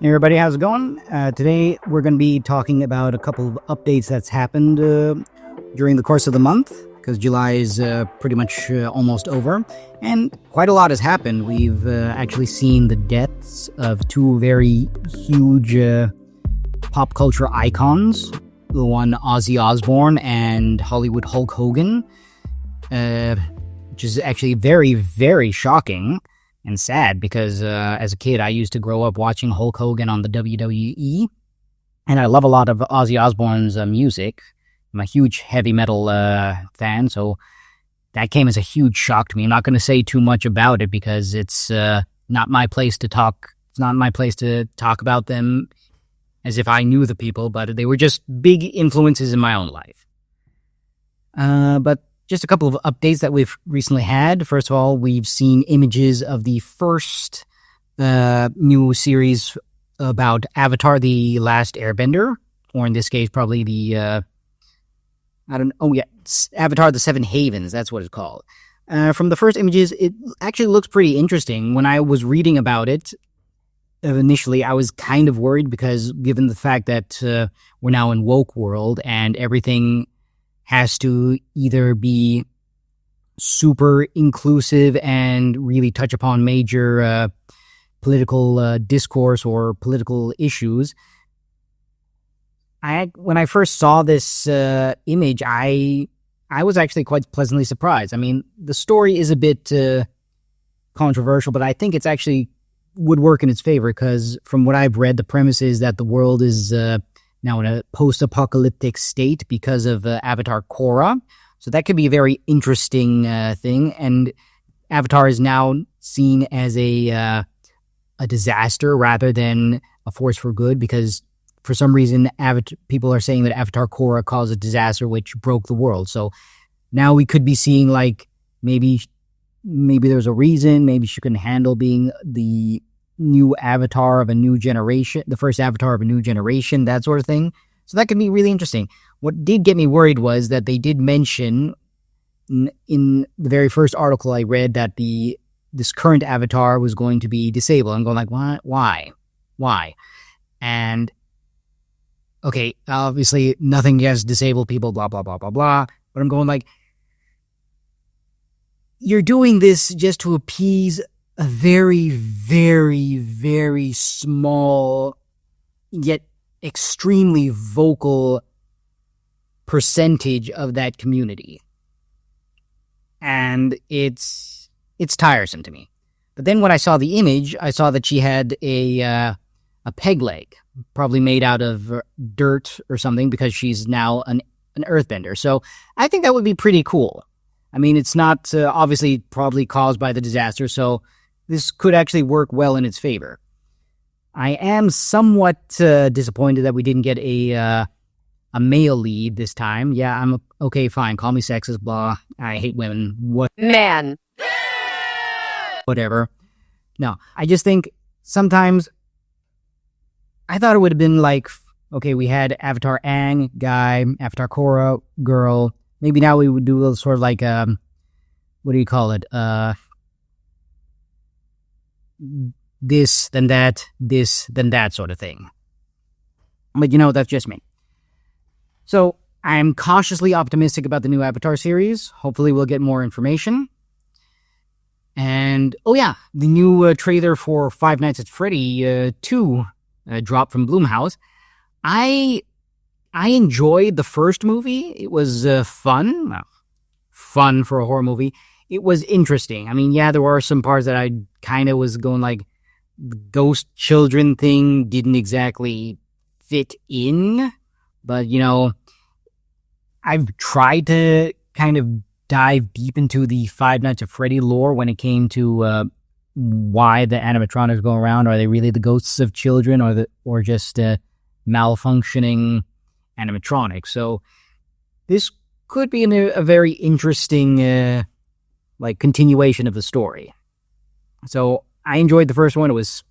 Hey everybody, how's it going? Today we're going to be talking about a couple of updates that's happened during the course of the month, because July is pretty much almost over, and quite a lot has happened. We've actually seen the deaths of two very huge pop culture icons, the one Ozzy Osbourne and Hollywood Hulk Hogan, which is actually very, very shocking and sad because as a kid, I used to grow up watching Hulk Hogan on the WWE, and I love a lot of Ozzy Osbourne's music. I'm a huge heavy metal fan, so that came as a huge shock to me. I'm not going to say too much about it because it's not my place to talk. It's not my place to talk about them as if I knew the people, but they were just big influences in my own life. But just a couple of updates that we've recently had. First of all, we've seen images of the first new series about Avatar: The Last Airbender, or in this case, probably the Avatar: The Seven Havens. That's what it's called. From the first images, it actually looks pretty interesting. When I was reading about it initially, I was kind of worried because, given the fact that we're now in woke world and everything has to either be super inclusive and really touch upon major political discourse or political issues. When I first saw this image, I was actually quite pleasantly surprised. I mean, the story is a bit controversial, but I think it's actually would work in its favor because from what I've read, the premise is that the world is now in a post-apocalyptic state because of Avatar Korra. So that could be a very interesting thing. And Avatar is now seen as a disaster rather than a force for good because for some reason people are saying that Avatar Korra caused a disaster which broke the world. So now we could be seeing like maybe there's a reason. Maybe she couldn't handle being the new avatar of a new generation, the first avatar of a new generation, that sort of thing. So that could be really interesting. What did get me worried was that they did mention in the very first article I read that this current avatar was going to be disabled. I'm going like, what? Why? And okay, obviously nothing against disabled people, blah, blah, blah, blah, blah. But I'm going like, you're doing this just to appease a very, very, very small, yet extremely vocal percentage of that community. And it's tiresome to me. But then when I saw the image, I saw that she had a peg leg, probably made out of dirt or something because she's now an earthbender. So I think that would be pretty cool. I mean, it's not obviously probably caused by the disaster, so this could actually work well in its favor. I am somewhat disappointed that we didn't get a male lead this time. Yeah, I'm okay, fine. Call me sexist, blah. I hate women. What Man. Whatever. No, I just think sometimes I thought it would have been like, okay, we had Avatar Aang, guy, Avatar Korra, girl. Maybe now we would do a little sort of like, what do you call it? This, then that sort of thing. But that's just me. So I'm cautiously optimistic about the new Avatar series. Hopefully we'll get more information. And, oh yeah, the new trailer for Five Nights at Freddy 2 dropped from Blumhouse. I enjoyed the first movie. It was fun. Well, fun for a horror movie. It was interesting. I mean, yeah, there were some parts that I kind of was going like, the ghost children thing didn't exactly fit in. But, I've tried to kind of dive deep into the Five Nights at Freddy lore when it came to why the animatronics go around. Are they really the ghosts of children or just malfunctioning animatronics? So this could be a very interesting continuation of the story. So I enjoyed the first one. It was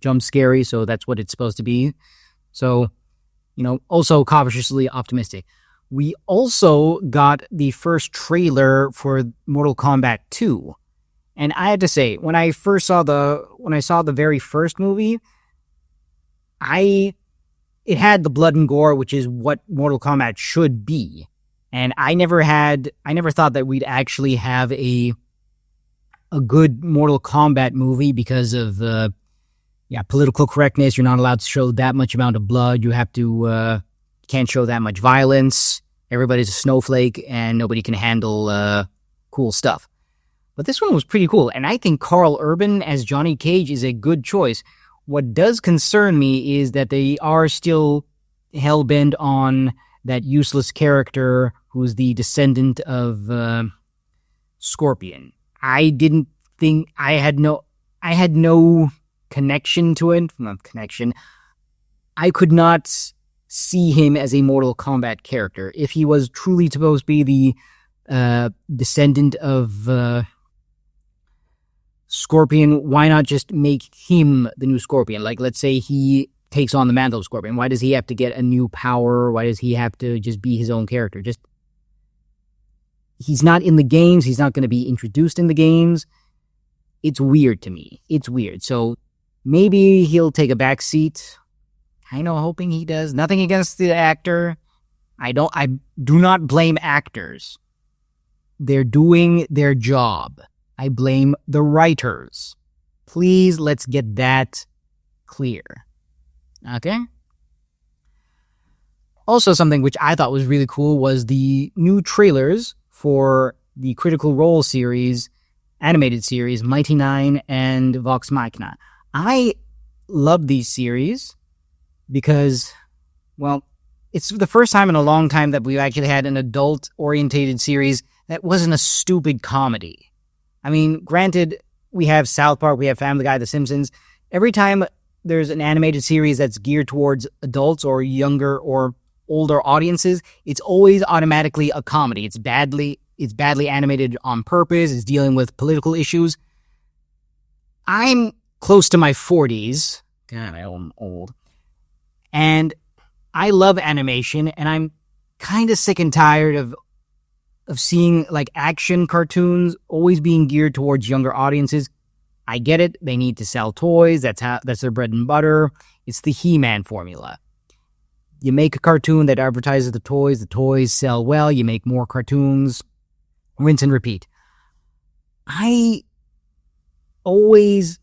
jump scary, so that's what it's supposed to be. So also cautiously optimistic. We also got the first trailer for Mortal Kombat 2. And I had to say, when I saw the very first movie, it had the blood and gore, which is what Mortal Kombat should be. And I never thought that we'd actually have a good Mortal Kombat movie because of political correctness. You're not allowed to show that much amount of blood. You have to can't show that much violence. Everybody's a snowflake, and nobody can handle cool stuff. But this one was pretty cool, and I think Karl Urban as Johnny Cage is a good choice. What does concern me is that they are still hell-bent on that useless character who's the descendant of Scorpion. I didn't think I had no connection to it. Not connection. I could not see him as a Mortal Kombat character. If he was truly supposed to be the descendant of Scorpion, why not just make him the new Scorpion? Like, let's say he takes on the mantle of Scorpion. Why does he have to get a new power? Why does he have to just be his own character? He's not in the games. He's not going to be introduced in the games. It's weird to me. It's weird. So maybe he'll take a back seat. Kind of hoping he does. Nothing against the actor. I do not blame actors. They're doing their job. I blame the writers. Please, let's get that clear. Okay? Also, something which I thought was really cool was the new trailers for the Critical Role series, animated series, Mighty Nine and Vox Machina. I love these series because, well, it's the first time in a long time that we've actually had an adult-orientated series that wasn't a stupid comedy. I mean, granted, we have South Park, we have Family Guy, The Simpsons. Every time there's an animated series that's geared towards adults or younger or older audiences, it's always automatically a comedy. It's badly animated on purpose. It's dealing with political issues. I'm close to my 40s. God, I'm old. And I love animation, and I'm kind of sick and tired of seeing like action cartoons always being geared towards younger audiences. I get it. They need to sell toys. That's their bread and butter. It's the He-Man formula. You make a cartoon that advertises the toys sell well, you make more cartoons, rinse and repeat. I always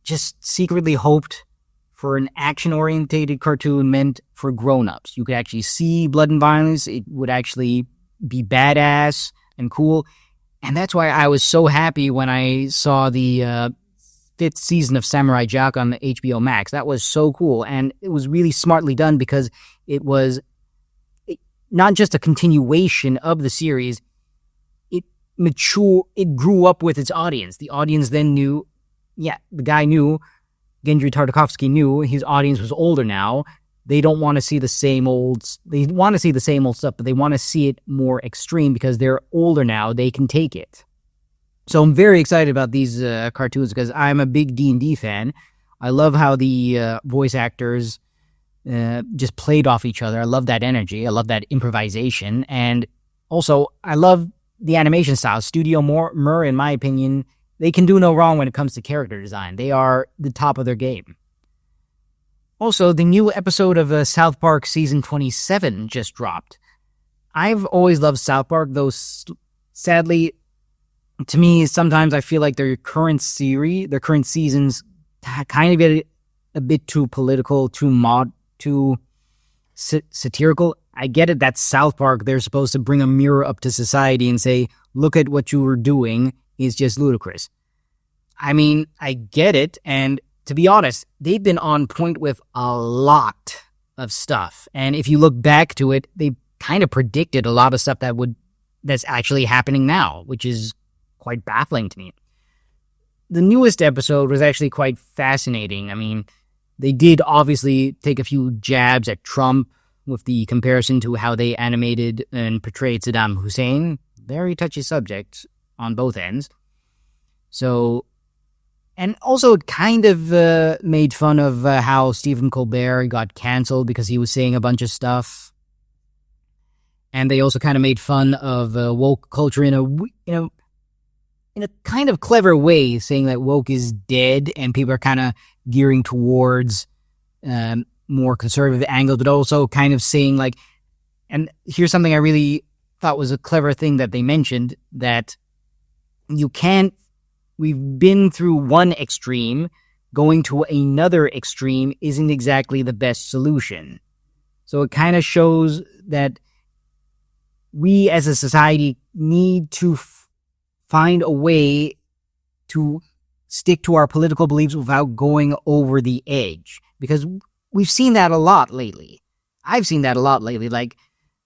just secretly hoped for an action-orientated cartoon meant for grown-ups. You could actually see blood and violence. It would actually be badass and cool. And that's why I was so happy when I saw the 5th season of Samurai Jack on the HBO Max. That was so cool. And it was really smartly done because it was not just a continuation of the series. It grew up with its audience. The audience then knew, the guy knew, Genji Tartakovsky knew his audience was older now. They don't want to see the same old stuff, but they want to see it more extreme because they're older now. They can take it. So I'm very excited about these cartoons because I'm a big D&D fan. I love how the voice actors just played off each other. I love that energy. I love that improvisation. And also, I love the animation style. Studio Mir, in my opinion, they can do no wrong when it comes to character design. They are the top of their game. Also, the new episode of South Park Season 27 just dropped. I've always loved South Park, though sadly, to me, sometimes I feel like their current seasons kind of get a bit too political, too satirical. I get it, that's South Park. They're supposed to bring a mirror up to society and say, look at what you were doing is just ludicrous. I mean, I get it, and to be honest, they've been on point with a lot of stuff. And if you look back to it, they kind of predicted a lot of stuff that's actually happening now, which is quite baffling to me. The newest episode was actually quite fascinating. I mean, they did obviously take a few jabs at Trump with the comparison to how they animated and portrayed Saddam Hussein. Very touchy subject on both ends. So, and also it kind of made fun of how Stephen Colbert got canceled because he was saying a bunch of stuff. And they also kind of made fun of woke culture in a kind of clever way, saying that woke is dead and people are kind of gearing towards more conservative angles, but also kind of saying like, and here's something I really thought was a clever thing that they mentioned, that we've been through one extreme, going to another extreme isn't exactly the best solution. So it kind of shows that we as a society need to find a way to stick to our political beliefs without going over the edge. Because we've seen that a lot lately. I've seen that a lot lately. Like,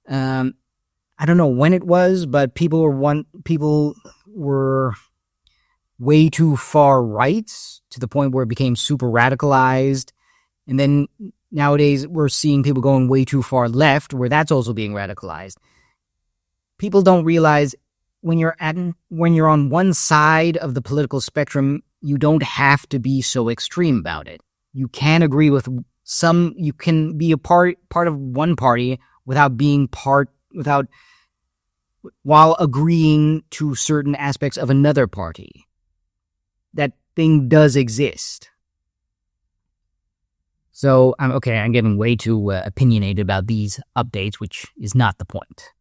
I don't know when it was, but people were way too far right to the point where it became super radicalized. And then nowadays we're seeing people going way too far left, where that's also being radicalized. People don't realize when you're on one side of the political spectrum, you don't have to be so extreme about it. You can agree with you can be a part of one party while agreeing to certain aspects of another party. That thing does exist. So, I'm getting way too opinionated about these updates, which is not the point.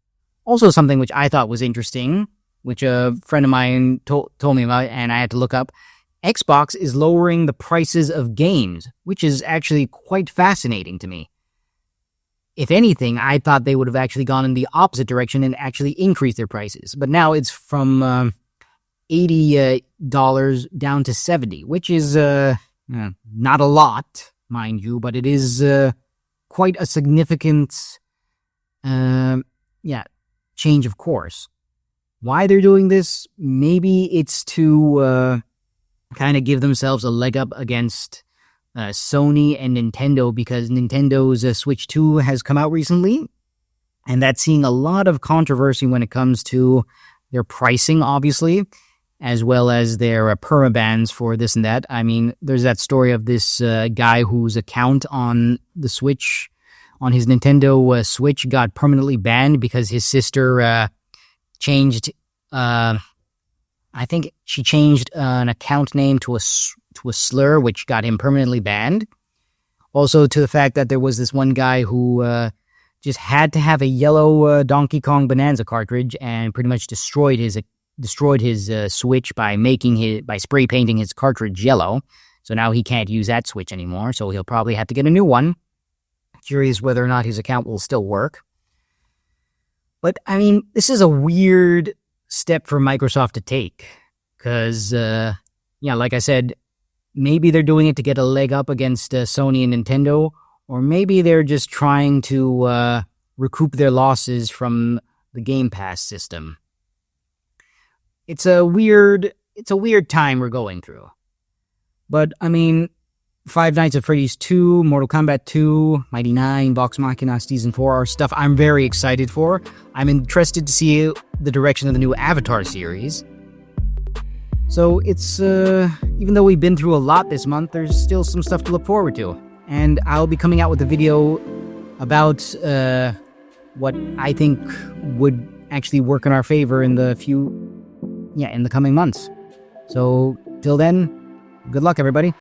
Also, something which I thought was interesting, which a friend of mine told me about, and I had to look up, Xbox is lowering the prices of games, which is actually quite fascinating to me. If anything, I thought they would have actually gone in the opposite direction and actually increased their prices. But now it's from $80 down to $70, which is not a lot, mind you, but it is quite a significant change of course. Why they're doing this? Maybe it's to kind of give themselves a leg up against Sony and Nintendo, because Nintendo's Switch 2 has come out recently, and that's seeing a lot of controversy when it comes to their pricing, obviously, as well as their permabans for this and that. I mean, there's that story of this guy whose account on the Switch, on his Nintendo Switch, got permanently banned because his sister changed, I think she changed an account name to a slur, which got him permanently banned. Also to the fact that there was this one guy who just had to have a yellow Donkey Kong Bonanza cartridge and pretty much destroyed his Switch by spray painting his cartridge yellow. So now he can't use that Switch anymore, so he'll probably have to get a new one. Curious whether or not his account will still work. But, I mean, this is a weird step for Microsoft to take. Because, like I said, maybe they're doing it to get a leg up against Sony and Nintendo, or maybe they're just trying to recoup their losses from the Game Pass system. It's a weird time we're going through. But, I mean, Five Nights at Freddy's 2, Mortal Kombat 2, Mighty 9, Vox Machina Season 4 are stuff I'm very excited for. I'm interested to see the direction of the new Avatar series. So it's, even though we've been through a lot this month, there's still some stuff to look forward to. And I'll be coming out with a video about what I think would actually work in our favor in the coming months. So, till then, good luck, everybody.